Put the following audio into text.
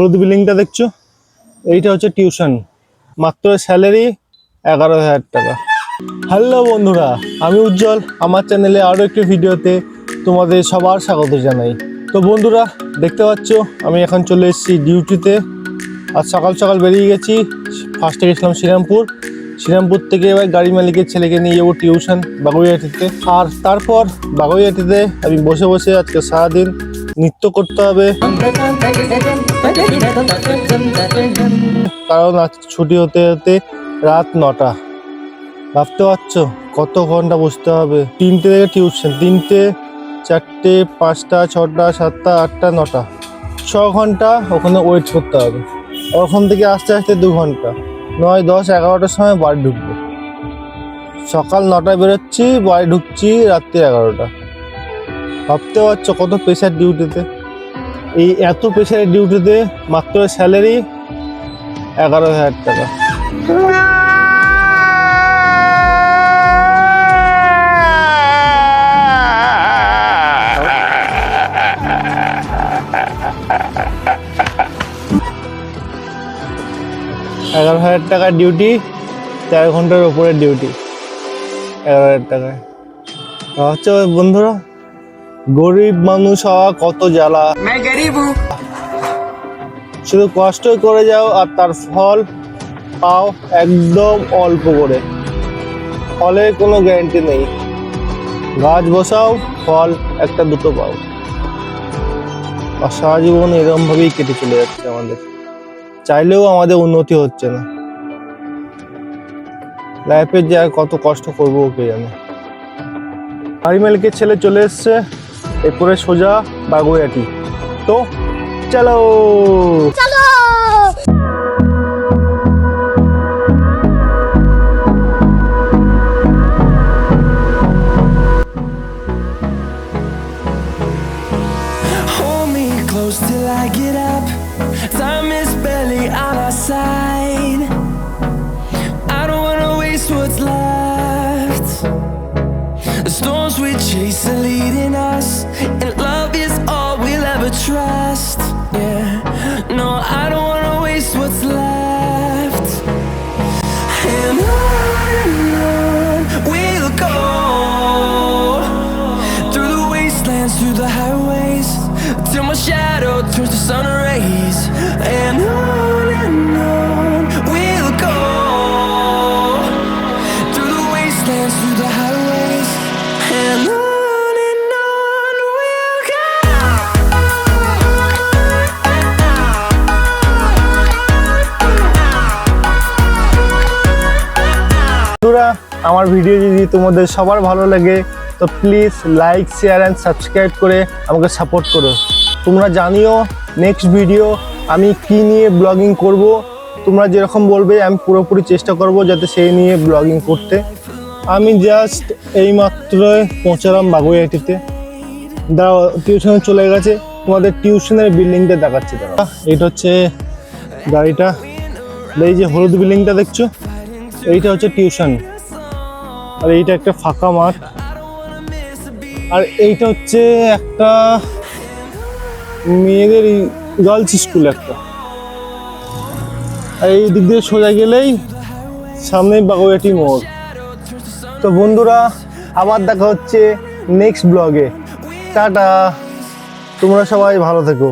হলুদ বিল্ডিংটা দেখছো, এইটা হচ্ছে টিউশন। মাত্র স্যালারি 11,000 টাকা। হ্যালো বন্ধুরা, আমি উজ্জ্বল। আমার চ্যানেলে আরও একটি ভিডিওতে তোমাদের সবার স্বাগত জানাই। তো বন্ধুরা, দেখতে পাচ্ছ আমি এখন চলে এসেছি ডিউটিতে। আর সকাল সকাল বেরিয়ে গেছি। ফার্স্টে গেছিলাম শ্রীরামপুর থেকে এবার গাড়ি মালিকের ছেলেকে নিয়ে যাবো টিউশন বাগুইহাটিতে। আর তারপর বাগুইহাটিতে আমি বসে বসে আজকে সারাদিন নৃত্য করতে হবে, কারণ আজ ছুটি হতে হতে রাত 9টা। ভাবতে পারছো কত ঘন্টা বসতে হবে। 3টে থেকে টিউশন, 3টে, 4টে, 5টা, 6টা, 7টা, 8টা, 9টা, 6 ঘন্টা ওখানে ওয়েট করতে হবে। ওখান থেকে আসতে আসতে 2 ঘন্টা, 9, 10, 11টার সময় বাড়ি ঢুকবো। সকাল 9টায় বেরোচ্ছি, বাড়ি ঢুকছি রাত্রি 11টা। ভাবতে পারছো কত প্রেশার ডিউটিতে। এই এত প্রেশারের ডিউটিতে মাত্র স্যালারি 11,000 টাকা। টাকার ডিউটি, 13 ঘন্টার উপরের ডিউটি, 11,000 টাকায়। হচ্ছে বন্ধুরা, গরিব মানুষ হওয়া কত জ্বালা। শুধু কষ্ট করে যাও আর তার ফল পাও একদম অল্প করে। ফলের কোনো গ্যারান্টি নেই। গাছ বসাও, ফল একটা দুটো পাও। আর সারা জীবন এরকম ভাবেই কেটে চলে যাচ্ছে আমাদের। চাইলেও আমাদের উন্নতি হচ্ছে না। লাইফের যে আর কত কষ্ট করবো ওকে জানে। গাড়ি মালিকের ছেলে চলে এসছে, এরপরে সোজা বাগুইহাটি। তো চলো চলো। Close till I get up. Time is barely on our side. I don't wanna waste what's left. The storms we chase are leading us, and love is all we'll ever trust. Yeah, no, I don't wanna waste what's left. And on we'll go, through the wastelands, through the highways, till my shadow turns to sun rays. And on we'll go, through the wastelands, through the highways. And on we'll go. বন্ধুরা, আমার video যদি তোমাদের সবার ভালো লাগে তো please like, share and subscribe করে আমাকে সাপোর্ট করো। তোমরা জানিও নেক্সট ভিডিও আমি কি নিয়ে ব্লগিং করব। তোমরা যেরকম বলবে আমি পুরোপুরি চেষ্টা করব যাতে সেই নিয়ে ব্লগিং করতে। আমি জাস্ট এইমাত্র পৌঁছালাম বাগুইহাটিতে। দাঁড়াও, টিউশনে চলে গেছে। তোমাদের টিউশনের বিল্ডিংটা দেখাচ্ছে। দাঁড়াও, এটা হচ্ছে গাড়িটা। এই যে হলুদ বিল্ডিংটা দেখছো, এইটা হচ্ছে টিউশন। আর এইটা একটা ফাঁকা মাঠ। আর এইটা হচ্ছে একটা মেয়েদের গার্লস স্কুল একটা। আর এই দিক দিয়ে সোজা গেলেই সামনে বাগুইহাটি মোড়। তো বন্ধুরা, আবার দেখা হচ্ছে নেক্সট ব্লগে। টাটা, তোমরা সবাই ভালো থেকো।